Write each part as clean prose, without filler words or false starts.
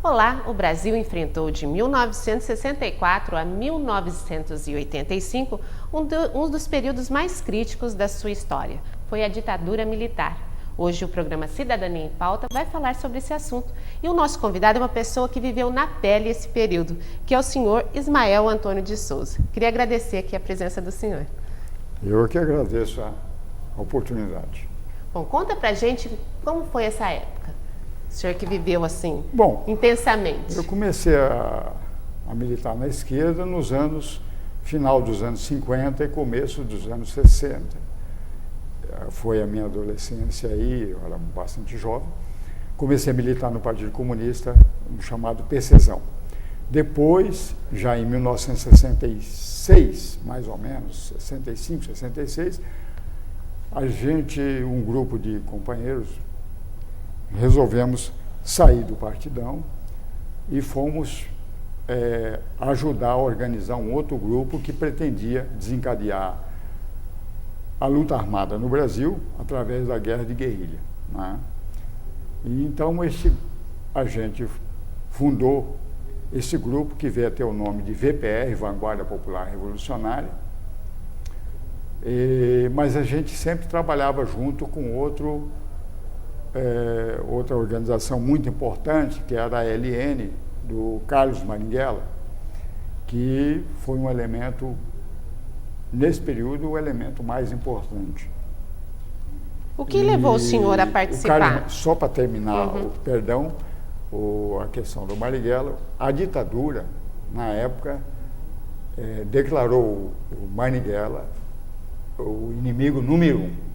Olá, o Brasil enfrentou de 1964 a 1985 um dos períodos mais críticos da sua história. Foi a ditadura militar. Hoje o programa Cidadania em Pauta vai falar sobre esse assunto. E o nosso convidado é uma pessoa que viveu na pele esse período, que é o senhor Ismael Antônio de Souza. Queria agradecer aqui a presença do senhor. Eu que agradeço a oportunidade. Bom, conta pra gente como foi essa época. O senhor que viveu assim, intensamente. Eu comecei a militar na esquerda final dos anos 50 e começo dos anos 60. Foi a minha adolescência aí, eu era bastante jovem. Comecei a militar no Partido Comunista, no chamado PCzão. Depois, já em 1966, mais ou menos, 65, 66, um grupo de companheiros, resolvemos sair do Partidão e fomos ajudar a organizar um outro grupo que pretendia desencadear a luta armada no Brasil através da guerra de guerrilha, né? E então a gente fundou esse grupo que veio a ter o nome de VPR, Vanguarda Popular Revolucionária, mas a gente sempre trabalhava junto com outra organização muito importante, que era a LN, do Carlos Marighella, que foi um elemento, nesse período, o elemento mais importante. O que levou o senhor a participar? Só para terminar, a questão do Marighella, a ditadura, na época, declarou o Marighella o inimigo número 1.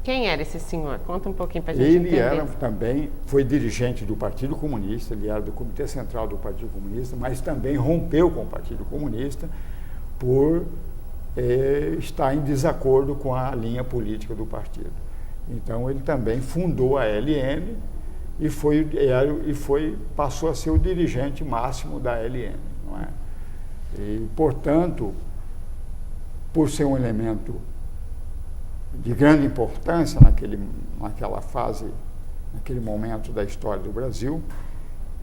Quem era esse senhor? Conta um pouquinho para a gente entender. Ele foi dirigente do Partido Comunista, ele era do Comitê Central do Partido Comunista, mas também rompeu com o Partido Comunista por estar em desacordo com a linha política do partido. Então ele também fundou a LN e passou a ser o dirigente máximo da LN, não é? E, portanto, por ser um elemento de grande importância naquela fase, naquele momento da história do Brasil,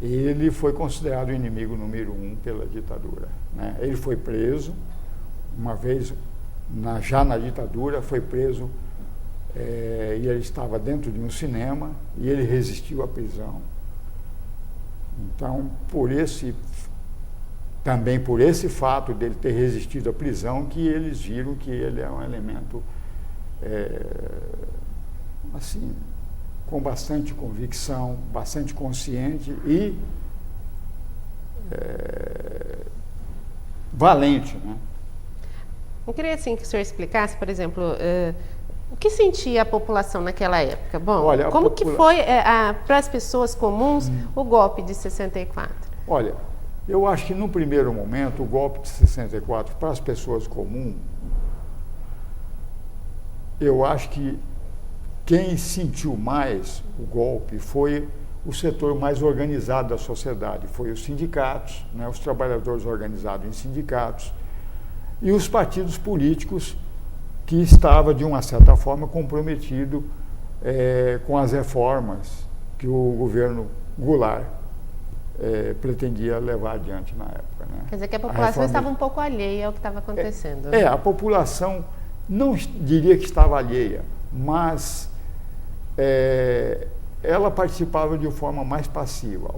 ele foi considerado o inimigo número 1 pela ditadura, né? Ele foi preso, uma vez, já na ditadura, foi preso e ele estava dentro de um cinema e ele resistiu à prisão. Então, também por esse fato dele ter resistido à prisão, que eles viram que ele é um elemento assim, com bastante convicção, bastante consciente e valente, né? Eu queria assim que o senhor explicasse, por exemplo, o que sentia a população naquela época. Bom, olha, como que foi para as pessoas comuns o golpe de 64? Olha, eu acho que no primeiro momento o golpe de 64 para as pessoas comuns, eu acho que quem sentiu mais o golpe foi o setor mais organizado da sociedade, foi os sindicatos, né, os trabalhadores organizados em sindicatos e os partidos políticos que estavam, de uma certa forma, comprometidos com as reformas que o governo Goulart pretendia levar adiante na época, né? Quer dizer que a população estava um pouco alheia ao que estava acontecendo. A população não diria que estava alheia, mas ela participava de forma mais passiva.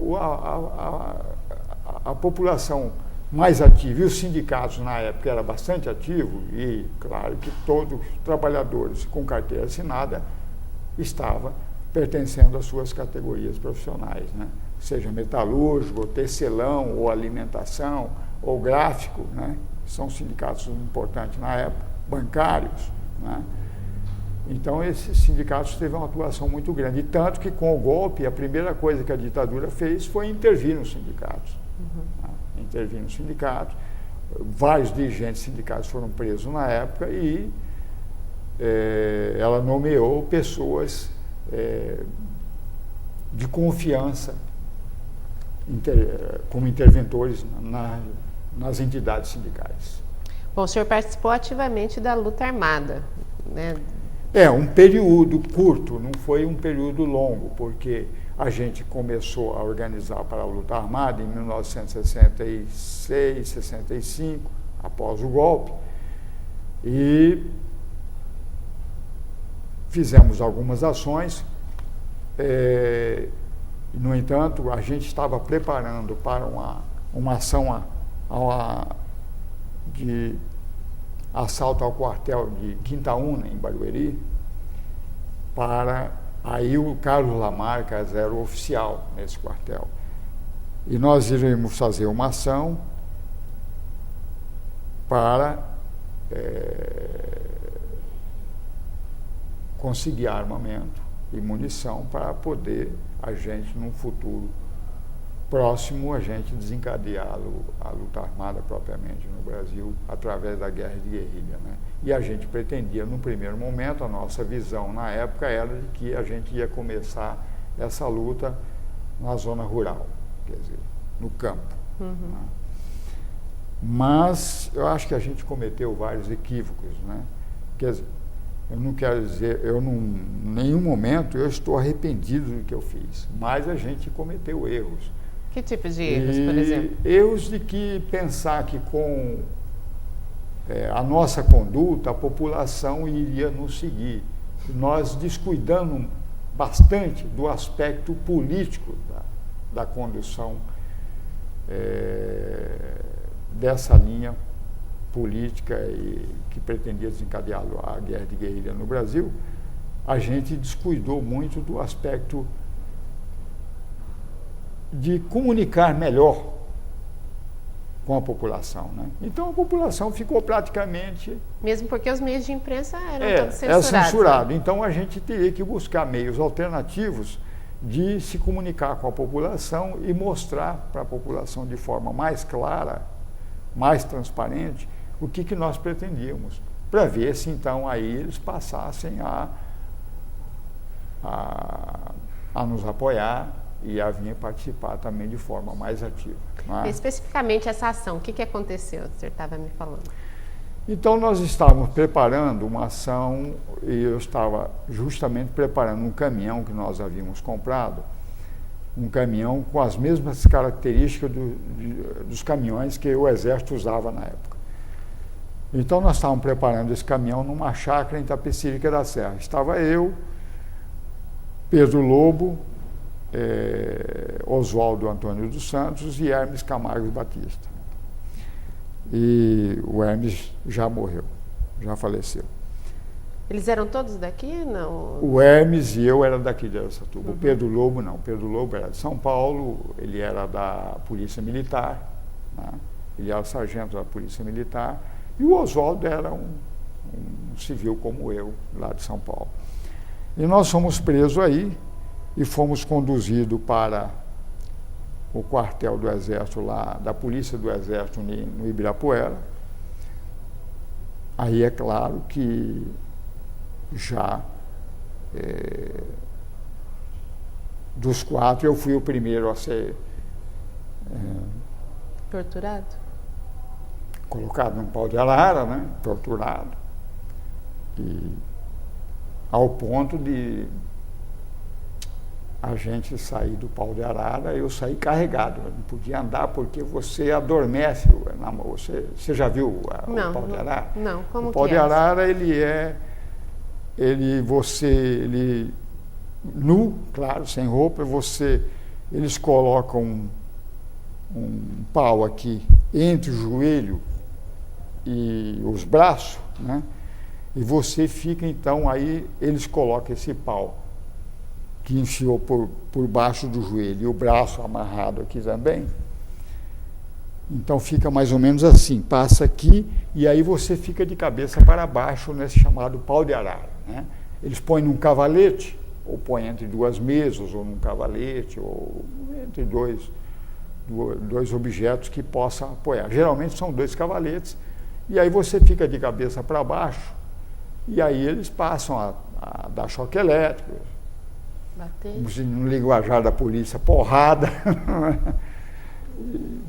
A população mais ativa, e os sindicatos na época eram bastante ativos, e claro que todos os trabalhadores com carteira assinada estavam pertencendo às suas categorias profissionais, né? Seja metalúrgico, tecelão, ou alimentação, ou gráfico, né? São sindicatos importantes na época, bancários, né? Então esses sindicatos teve uma atuação muito grande, e tanto que com o golpe a primeira coisa que a ditadura fez foi intervir nos sindicatos. Né? Intervir nos sindicatos, vários dirigentes sindicais foram presos na época e ela nomeou pessoas de confiança como interventores nas entidades sindicais. Bom, o senhor participou ativamente da luta armada, né? Um período curto, não foi um período longo, porque a gente começou a organizar para a luta armada em 1966, 65, após o golpe, e fizemos algumas ações. No entanto, a gente estava preparando para uma ação de assalto ao quartel de Quintaúna, em Barueri, aí o Carlos Lamarcas era o oficial nesse quartel. E nós iríamos fazer uma ação para conseguir armamento e munição para poder a gente, num futuro próximo, a gente desencadear a luta armada propriamente no Brasil através da guerra de guerrilha, né? E a gente pretendia, no primeiro momento, a nossa visão na época era de que a gente ia começar essa luta na zona rural, quer dizer, no campo. Né? Mas eu acho que a gente cometeu vários equívocos, né? Quer dizer, eu não quero dizer, em nenhum momento eu estou arrependido do que eu fiz, mas a gente cometeu erros. Que tipo de erros, por exemplo? Erros de que pensar que com a nossa conduta a população iria nos seguir. Nós descuidamos bastante do aspecto político da condução dessa linha política que pretendia desencadear a guerra de guerrilha no Brasil. A gente descuidou muito do aspecto de comunicar melhor com a população, né? Então a população ficou praticamente... Mesmo porque os meios de imprensa eram todos censurados. É censurado. Né? Então a gente teria que buscar meios alternativos de se comunicar com a população e mostrar para a população de forma mais clara, mais transparente, o que nós pretendíamos, para ver se então aí eles passassem a nos apoiar e a vir participar também de forma mais ativa. É? Especificamente essa ação, o que aconteceu? O senhor estava me falando. Então nós estávamos preparando uma ação e eu estava justamente preparando um caminhão que nós havíamos comprado, um caminhão com as mesmas características dos caminhões que o Exército usava na época. Então nós estávamos preparando esse caminhão numa chácara em Itapecerica da Serra. Estava eu, Pedro Lobo, Oswaldo Antônio dos Santos e Hermes Camargo Batista. E o Hermes já morreu, já faleceu. Eles eram todos daqui, não? O Hermes e eu era daqui de Araçatuba. O Pedro Lobo não. O Pedro Lobo era de São Paulo, ele era da Polícia Militar, né? Ele era sargento da Polícia Militar. E o Oswaldo era um civil como eu, lá de São Paulo. E nós fomos presos aí e fomos conduzidos para o quartel do Exército lá, da Polícia do Exército no Ibirapuera. Aí é claro que já dos 4 eu fui o primeiro a ser torturado? Colocado num pau de arara, né? Torturado. E ao ponto de a gente sair do pau de arara, eu saí carregado. Eu não podia andar porque você adormece. Você já viu o pau de arara? Não, como que é? O pau de arara, ele nu, claro, sem roupa, eles colocam um pau aqui entre o joelho e os braços, né? E você fica, então, aí eles colocam esse pau que enfiou por baixo do joelho e o braço amarrado aqui também. Então fica mais ou menos assim, passa aqui e aí você fica de cabeça para baixo nesse chamado pau de arara, né? Eles põem num cavalete, ou põem entre duas mesas, ou num cavalete, ou entre dois objetos que possam apoiar. Geralmente são 2 cavaletes, e aí você fica de cabeça para baixo, e aí eles passam a dar choque elétrico, bater. No linguajar da polícia, porrada.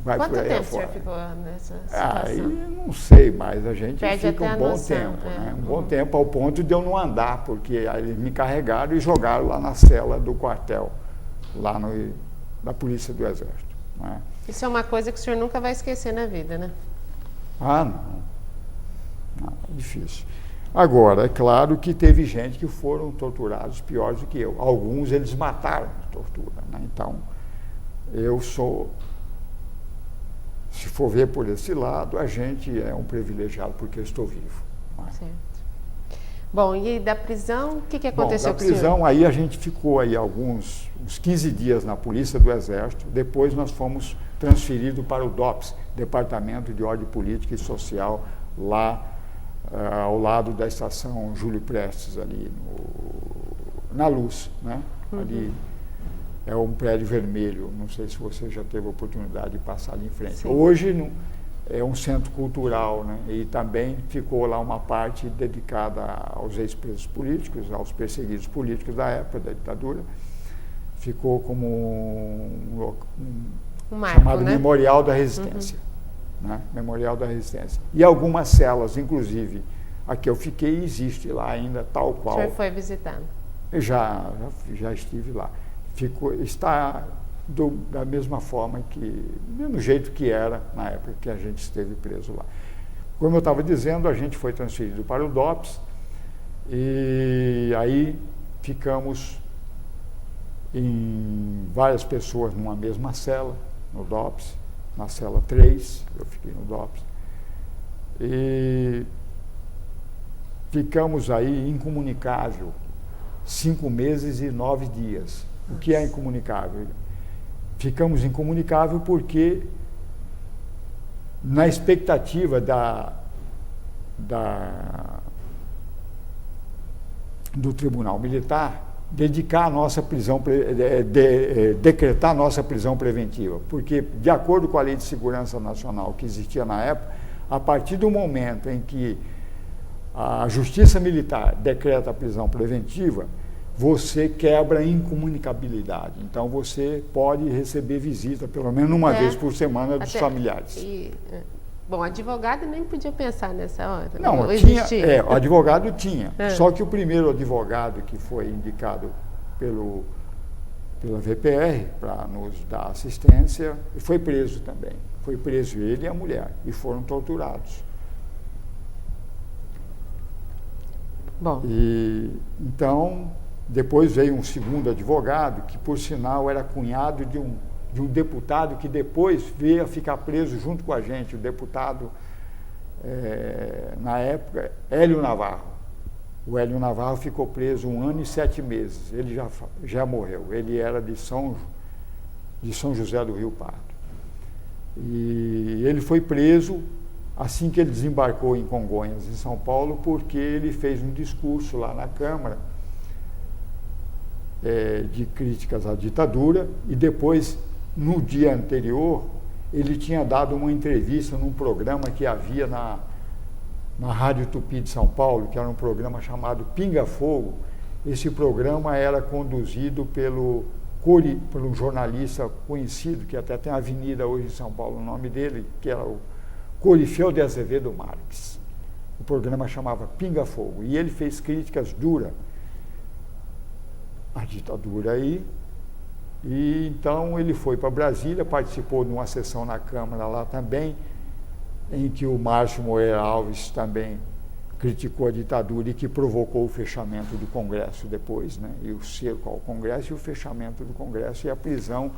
Vai Quanto por aí tempo o afora. senhor ficou nessa situação? Aí não sei, mas a gente Perde fica até um bom noção, tempo, né? Um bom tempo ao ponto de eu não andar, porque aí eles me carregaram e jogaram lá na cela do quartel lá na Polícia do Exército. Não é? Isso é uma coisa que o senhor nunca vai esquecer na vida, né? Ah, não. É difícil. Agora, é claro que teve gente que foram torturados piores do que eu. Alguns eles mataram de tortura, né? Então, eu sou, se for ver por esse lado, a gente é um privilegiado porque eu estou vivo. Não é? Certo. Bom, e da prisão, o que aconteceu com com o senhor? Da prisão, aí a gente ficou aí uns 15 dias na Polícia do Exército, depois nós fomos transferidos para o DOPS, Departamento de Ordem Política e Social, lá ao lado da estação Júlio Prestes, ali na Luz, né? Uhum. Ali é um prédio vermelho, não sei se você já teve a oportunidade de passar ali em frente. Sim. Hoje é um centro cultural, né? E também ficou lá uma parte dedicada aos ex-presos políticos, aos perseguidos políticos da época da ditadura. Ficou como um marco, chamado, né? Memorial da Resistência. Uhum. Né? Memorial da Resistência. E algumas celas, inclusive, a que eu fiquei, existe lá ainda, tal qual. O senhor foi visitando? Já estive lá. Está da mesma forma do mesmo jeito que era na época que a gente esteve preso lá. Como eu estava dizendo, a gente foi transferido para o DOPS e aí ficamos em várias pessoas numa mesma cela, no DOPS, na cela 3, eu fiquei no DOPS, e ficamos aí incomunicável 5 meses e 9 dias. O que é incomunicável? Ficamos incomunicável porque, na expectativa do Tribunal Militar, decretar a nossa prisão preventiva, porque, de acordo com a Lei de Segurança Nacional que existia na época, a partir do momento em que a Justiça Militar decreta a prisão preventiva, você quebra a incomunicabilidade. Então, você pode receber visita, pelo menos uma vez por semana, dos familiares. Bom, advogado nem podia pensar nessa hora. Não, o advogado tinha. Só que o primeiro advogado que foi indicado pela VPR para nos dar assistência foi preso também. Foi preso ele e a mulher, e foram torturados. Bom. Então, depois veio um segundo advogado, que por sinal era cunhado de um deputado que depois veio a ficar preso junto com a gente, o deputado, na época, Hélio Navarro. O Hélio Navarro ficou preso 1 ano e 7 meses, ele já morreu, ele era de São José do Rio Pardo. E ele foi preso assim que ele desembarcou em Congonhas, em São Paulo, porque ele fez um discurso lá na Câmara de críticas à ditadura, e depois, no dia anterior, ele tinha dado uma entrevista num programa que havia na Rádio Tupi de São Paulo, que era um programa chamado Pinga Fogo. Esse programa era conduzido pelo jornalista conhecido, que até tem uma avenida hoje em São Paulo, o nome dele, que era o Corifeu de Azevedo Marques. O programa chamava Pinga Fogo, e ele fez críticas duras à ditadura aí. E então ele foi para Brasília, participou de uma sessão na Câmara lá também, em que o Márcio Moreira Alves também criticou a ditadura e que provocou o fechamento do Congresso depois, né? E o cerco ao Congresso e o fechamento do Congresso e a prisão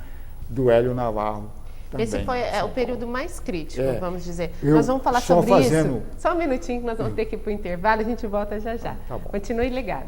do Hélio Navarro também. Esse foi o período mais crítico, vamos dizer. Nós vamos falar sobre isso. Só um minutinho que nós vamos ter que ir para o intervalo, a gente volta já já. Tá bom. Continue ligado.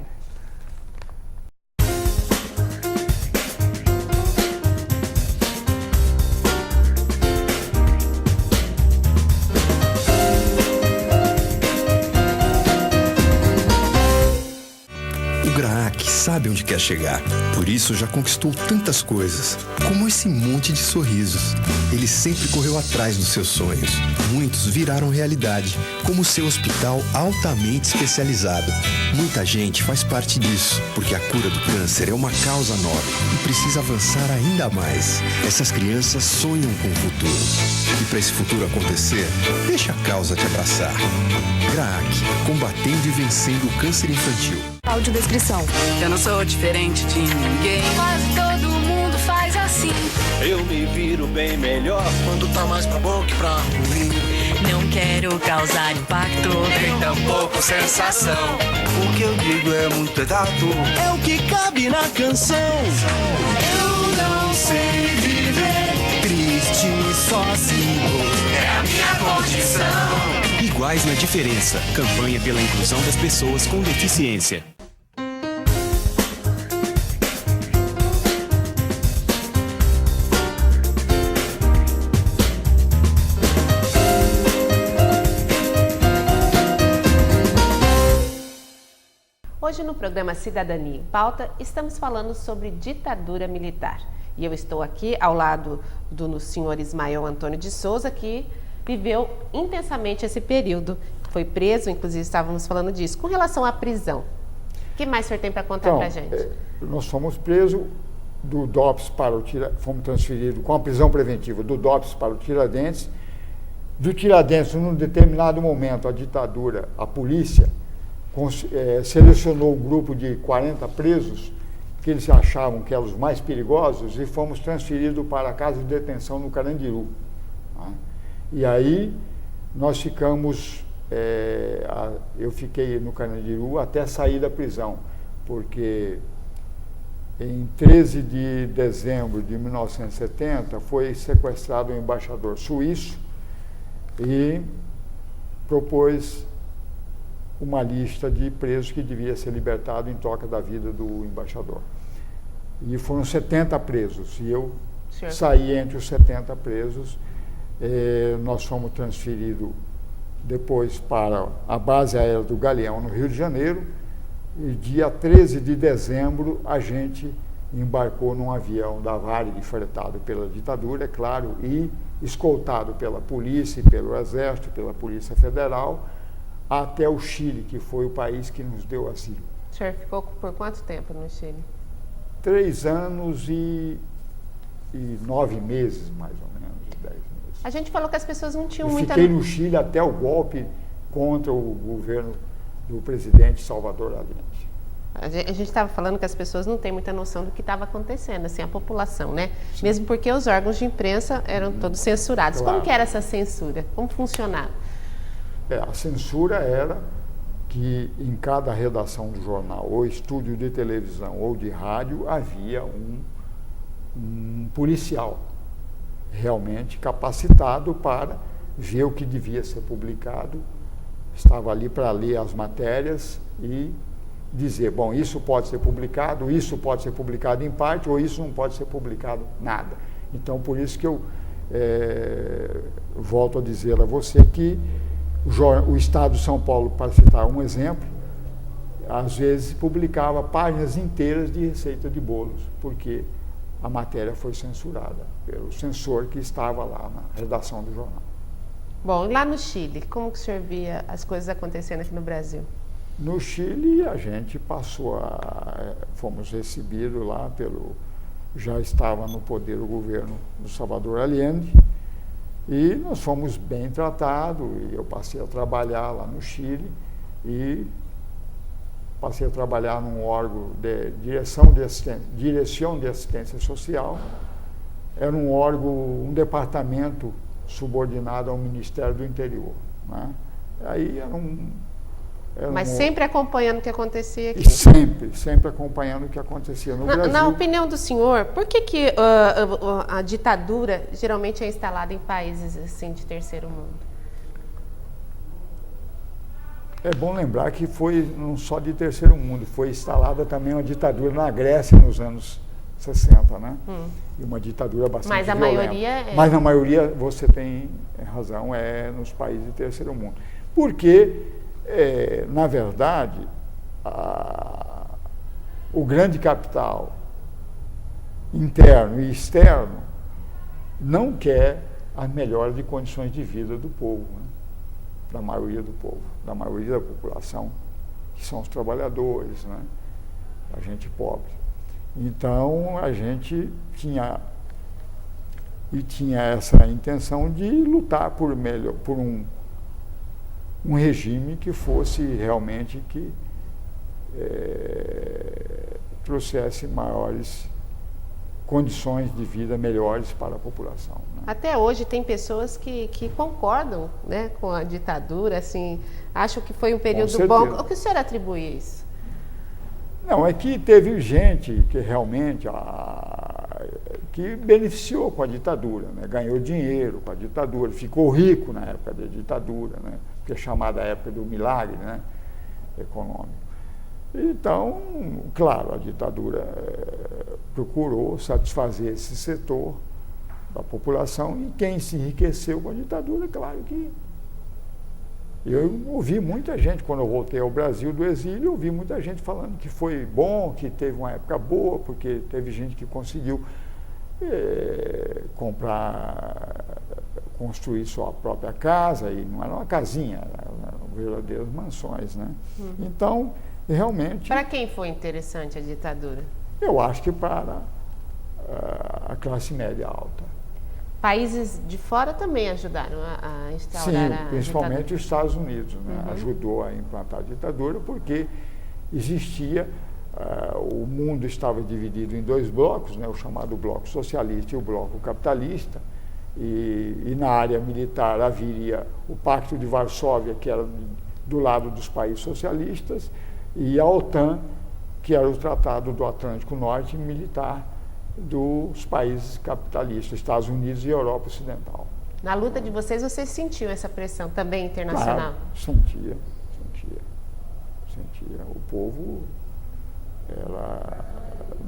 Sabe onde quer chegar, por isso já conquistou tantas coisas, como esse monte de sorrisos. Ele sempre correu atrás dos seus sonhos. Muitos viraram realidade, como o seu hospital altamente especializado. Muita gente faz parte disso, porque a cura do câncer é uma causa nobre e precisa avançar ainda mais. Essas crianças sonham com o futuro. E para esse futuro acontecer, deixa a causa te abraçar. GRAAC, combatendo e vencendo o câncer infantil. Audiodescrição. Eu não sou diferente de ninguém. Quase todo mundo Eu me viro bem melhor quando tá mais pra bom que pra ruim. Não quero causar impacto, Nem tampouco sensação. O que eu digo é muito exato, é o que cabe na canção. Eu não sei viver triste sozinho, é a minha condição. Iguais na diferença. Campanha pela inclusão das pessoas com deficiência. Hoje no programa Cidadania em Pauta, estamos falando sobre ditadura militar. E eu estou aqui ao lado do senhor Ismael Antônio de Souza, que viveu intensamente esse período. Foi preso, inclusive estávamos falando disso. Com relação à prisão, o que mais o senhor tem para contar para a gente? Nós fomos presos do DOPS para o fomos transferidos com a prisão preventiva do DOPS para o Tiradentes. Do Tiradentes, num determinado momento, a ditadura, a polícia, selecionou um grupo de 40 presos que eles achavam que eram os mais perigosos e fomos transferidos para a casa de detenção no Carandiru. Tá? E aí nós ficamos, eu fiquei no Carandiru até sair da prisão, porque em 13 de dezembro de 1970 foi sequestrado um embaixador suíço e propôs uma lista de presos que devia ser libertado em troca da vida do embaixador. E foram 70 presos, e eu saí entre os 70 presos. Nós fomos transferidos depois para a base aérea do Galeão, no Rio de Janeiro, e dia 13 de dezembro a gente embarcou num avião da Varig, fretado pela ditadura, é claro, e escoltado pela polícia, pelo Exército, pela Polícia Federal, até o Chile, que foi o país que nos deu asilo. O senhor ficou por quanto tempo no Chile? 3 anos e 9 meses, mais ou menos, 10 meses. A gente falou que as pessoas não tinham muita... Fiquei no Chile até o golpe contra o governo do presidente Salvador Allende. A gente estava falando que as pessoas não têm muita noção do que estava acontecendo, assim, a população, né? Sim. Mesmo porque os órgãos de imprensa eram todos censurados. Claro. Como que era essa censura? Como funcionava? A censura era que em cada redação do jornal, ou estúdio de televisão, ou de rádio, havia um policial realmente capacitado para ver o que devia ser publicado. Estava ali para ler as matérias e dizer, bom, isso pode ser publicado em parte, ou isso não pode ser publicado nada. Então, por isso que eu volto a dizer a você que o Estado de São Paulo, para citar um exemplo, às vezes publicava páginas inteiras de receita de bolos, porque a matéria foi censurada pelo censor que estava lá na redação do jornal. Bom, lá no Chile, como que o senhor via as coisas acontecendo aqui no Brasil? No Chile, a gente fomos recebidos lá já estava no poder o governo do Salvador Allende, e nós fomos bem tratados, e eu passei a trabalhar lá no Chile, e passei a trabalhar num órgão de direção de assistência social. Era um órgão, um departamento subordinado ao Ministério do Interior, né? Aí Mas sempre acompanhando o que acontecia aqui? Sempre acompanhando o que acontecia no Brasil. Na opinião do senhor, por que a ditadura geralmente é instalada em países assim de terceiro mundo? É bom lembrar que foi não só de terceiro mundo, foi instalada também uma ditadura na Grécia nos anos 60, né? E uma ditadura bastante Mas a violenta. maioria Mas na maioria, você tem razão, é nos países de terceiro mundo. Porque, na verdade, o grande capital interno e externo não quer a melhora de condições de vida do povo, né? Da maioria do povo, da maioria da população, que são os trabalhadores, né? A gente pobre. Então, a gente tinha essa intenção de lutar por um regime que fosse realmente trouxesse maiores condições de vida melhores para a população. Né? Até hoje tem pessoas que concordam, né, com a ditadura, assim, acham que foi um período bom. O que o senhor atribui isso? Não, é que teve gente que realmente que beneficiou com a ditadura, né? Ganhou dinheiro com a ditadura, ficou rico na época da ditadura, né? Que é chamada a época do milagre, né? Econômico. Então, claro, a ditadura procurou satisfazer esse setor da população e quem se enriqueceu com a ditadura, claro que... Eu ouvi muita gente, quando eu voltei ao Brasil do exílio, eu ouvi muita gente falando que foi bom, que teve uma época boa, porque teve gente que conseguiu construir sua própria casa, e não era uma casinha, eram verdadeiras mansões, né? Então, realmente... Para quem foi interessante a ditadura? Eu acho que para a classe média alta. Países de fora também ajudaram a instaurar a principalmente ditadura. os Estados Unidos, né? Ajudou a implantar a ditadura porque existia, o mundo estava dividido em dois blocos, né? O chamado bloco socialista e o bloco capitalista, e na área militar haveria o Pacto de Varsóvia, que era do lado dos países socialistas, e a OTAN, que era o Tratado do Atlântico Norte militar, dos países capitalistas, Estados Unidos e Europa Ocidental. Na luta de vocês, você sentiu essa pressão também internacional? Claro, sentia. O povo, ela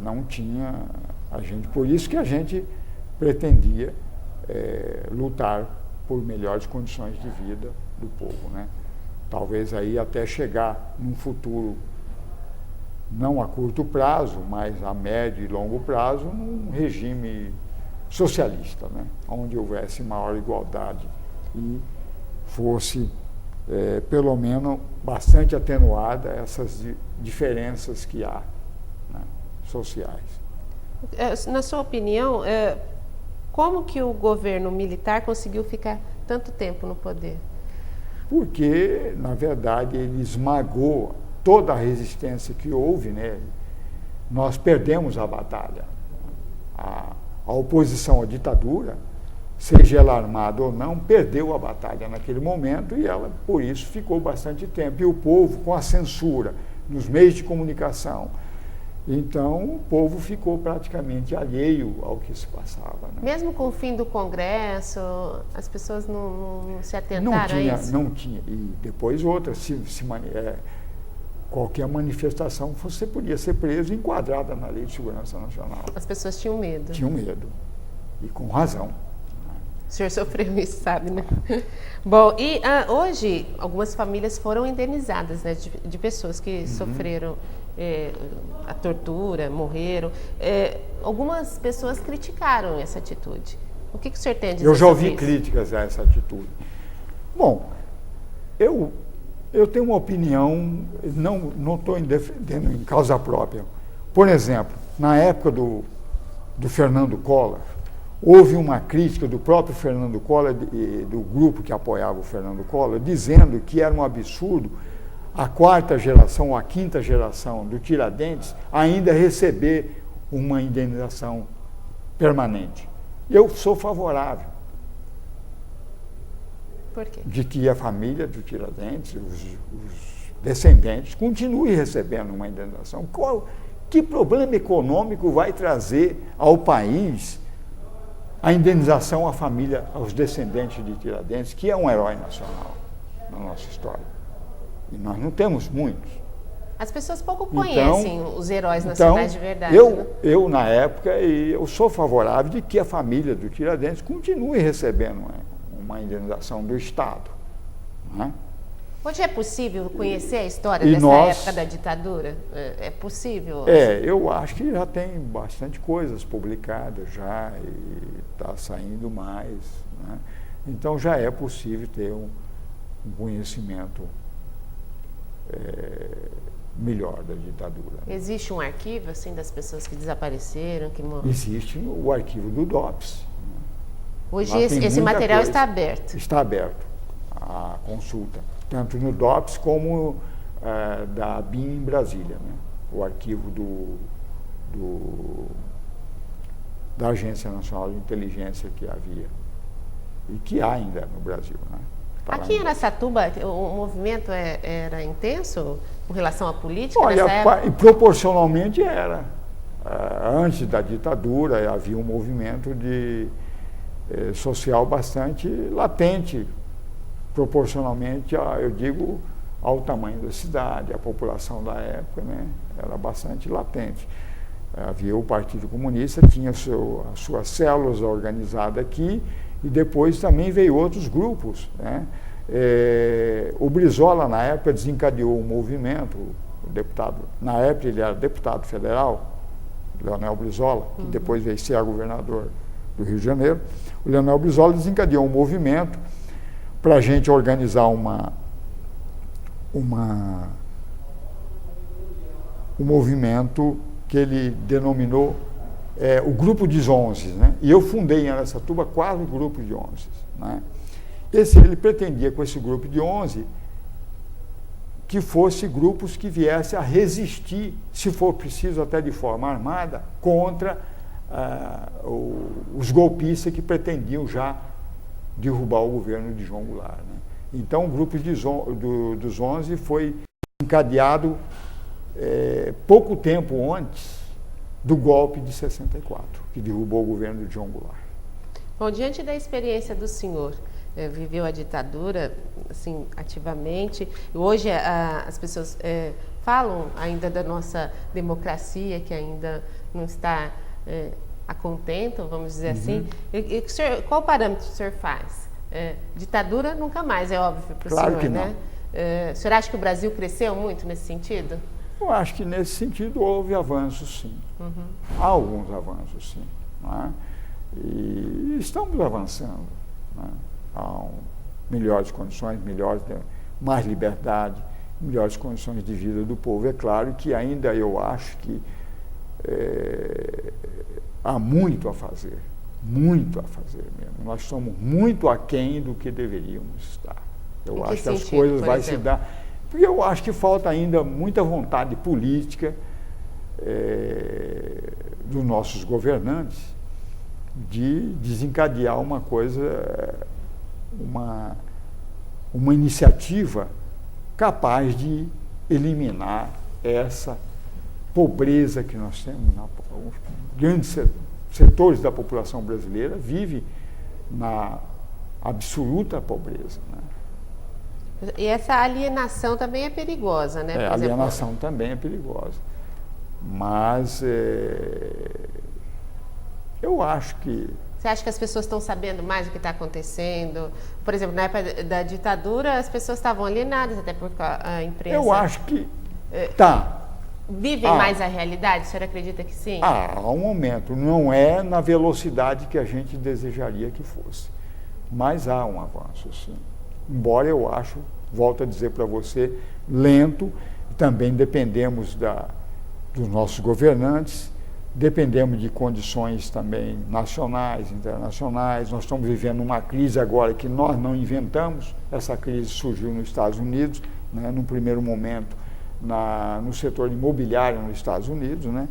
não tinha a gente, por isso que a gente pretendia lutar por melhores condições de vida do povo, né? Talvez aí até chegar num futuro não a curto prazo, mas a médio e longo prazo, num regime socialista, né? Onde houvesse maior igualdade e fosse, pelo menos, bastante atenuada essas diferenças que há, né, sociais. Na sua opinião, como que o governo militar conseguiu ficar tanto tempo no poder? Porque, na verdade, ele esmagou toda a resistência que houve, né? Nós perdemos a batalha. A oposição à ditadura, seja ela armada ou não, perdeu a batalha naquele momento e ela, por isso, ficou bastante tempo. E o povo, com a censura nos meios de comunicação, então o povo ficou praticamente alheio ao que se passava, né? Mesmo com o fim do Congresso, as pessoas não se atentaram a isso? Não tinha. E depois outras, qualquer manifestação, você podia ser preso e enquadrada na Lei de Segurança Nacional. As pessoas tinham medo. Tinham medo. E com razão. O senhor sofreu isso, sabe, né? Bom, e hoje algumas famílias foram indenizadas, né, de pessoas que sofreram a tortura, morreram. Algumas pessoas criticaram essa atitude. O que o senhor tem a dizer? Eu já ouvi sobre isso? críticas a essa atitude. Bom, eu tenho uma opinião, não estou defendendo em causa própria. Por exemplo, na época do Fernando Collor, houve uma crítica do próprio Fernando Collor e do grupo que apoiava o Fernando Collor, dizendo que era um absurdo a quarta geração ou a quinta geração do Tiradentes ainda receber uma indenização permanente. Eu sou favorável. Por quê? De que a família do Tiradentes, os descendentes, continue recebendo uma indenização. Que problema econômico vai trazer ao país a indenização à família, aos descendentes de Tiradentes, que é um herói nacional na nossa história? E nós não temos muitos. As pessoas pouco conhecem os heróis nacionais de verdade. Eu, na época, eu sou favorável de que a família do Tiradentes continue recebendo uma indenização do Estado. Né? Hoje é possível conhecer a história dessa época da ditadura? É possível? Eu acho que já tem bastante coisas publicadas já e está saindo mais. Né? Então já é possível ter um conhecimento melhor da ditadura. Existe um arquivo assim das pessoas que desapareceram, que morreram? Existe o arquivo do DOPS. Hoje esse material está aberto? Está aberto a consulta, tanto no DOPS como da ABIN em Brasília, né? O arquivo da Agência Nacional de Inteligência que havia e que há ainda no Brasil, né? Aqui em Araçatuba, o movimento era intenso com relação à política Olha, nessa época? proporcionalmente era. Antes da ditadura havia um movimento social bastante latente, proporcionalmente, eu digo, ao tamanho da cidade, à população da época, né? Era bastante latente. Havia o Partido Comunista, tinha as suas células organizadas aqui, e depois também veio outros grupos, né? O Brizola, na época, desencadeou um movimento, o deputado, na época ele era deputado federal, Leonel Brizola, que depois veio ser governador do Rio de Janeiro. O Leonel Brizola desencadeou um movimento para a gente organizar um movimento que ele denominou o Grupo dos 11, né? E eu fundei em Araçatuba 4 grupos de 11, né? Ele pretendia, com esse grupo de 11, que fosse grupos que viessem a resistir, se for preciso até de forma armada, contra os golpistas que pretendiam já derrubar o governo de João Goulart, né? Então, o grupo dos 11 foi encadeado pouco tempo antes do golpe de 64, que derrubou o governo de João Goulart. Bom, diante da experiência do senhor, viveu a ditadura assim, ativamente, hoje as pessoas falam ainda da nossa democracia, que ainda não está a contento, vamos dizer assim. Qual parâmetro o senhor faz? Ditadura nunca mais, é óbvio para o claro senhor, que não. né? O senhor acha que o Brasil cresceu muito nesse sentido? Eu acho que nesse sentido houve avanços, sim. Há alguns avanços, sim, né? E estamos avançando, né? Há melhores condições, mais liberdade, melhores condições de vida do povo. É claro que ainda eu acho que há muito a fazer mesmo. Nós estamos muito aquém do que deveríamos estar. Eu acho que as coisas vão se dar. Porque eu acho que falta ainda muita vontade política dos nossos governantes de desencadear uma coisa, uma iniciativa capaz de eliminar essa pobreza que nós temos. Grandes setores da população brasileira vivem na absoluta pobreza, né? E essa alienação também é perigosa, né? A alienação também é perigosa. Mas eu acho que... Você acha que as pessoas estão sabendo mais do que está acontecendo? Por exemplo, na época da ditadura, as pessoas estavam alienadas, até porque a imprensa... Eu acho que está. Vivem mais a realidade? O senhor acredita que sim? Há um momento. Não é na velocidade que a gente desejaria que fosse. Mas há um avanço, sim. Embora eu acho, volto a dizer para você, lento. Também dependemos dos nossos governantes, dependemos de condições também nacionais, internacionais. Nós estamos vivendo uma crise agora que nós não inventamos. Essa crise surgiu nos Estados Unidos, né, num primeiro momento no setor imobiliário nos Estados Unidos, né,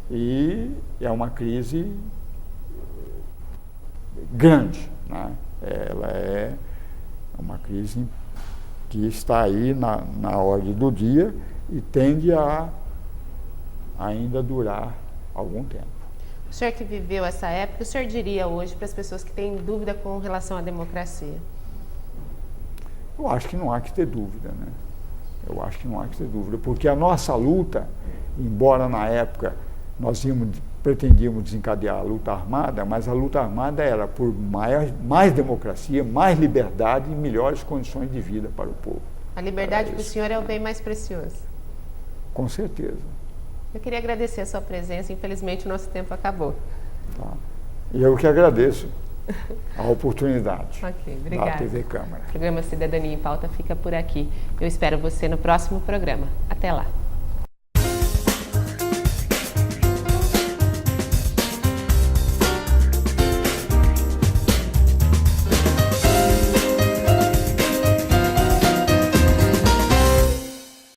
e é uma crise grande, né? Ela é uma crise que está aí na ordem do dia e tende a ainda durar algum tempo. O senhor que viveu essa época, o senhor diria hoje para as pessoas que têm dúvida com relação à democracia? Eu acho que não há que ter dúvida, né? Eu acho que não há que ter dúvida, porque a nossa luta, embora na época nós pretendíamos desencadear a luta armada, mas a luta armada era por mais democracia, mais liberdade e melhores condições de vida para o povo. A liberdade para o senhor é o bem mais precioso. Com certeza. Eu queria agradecer a sua presença, infelizmente o nosso tempo acabou. Tá. E eu que agradeço a oportunidade obrigada. Da TV Câmara. O programa Cidadania em Pauta fica por aqui. Eu espero você no próximo programa. Até lá.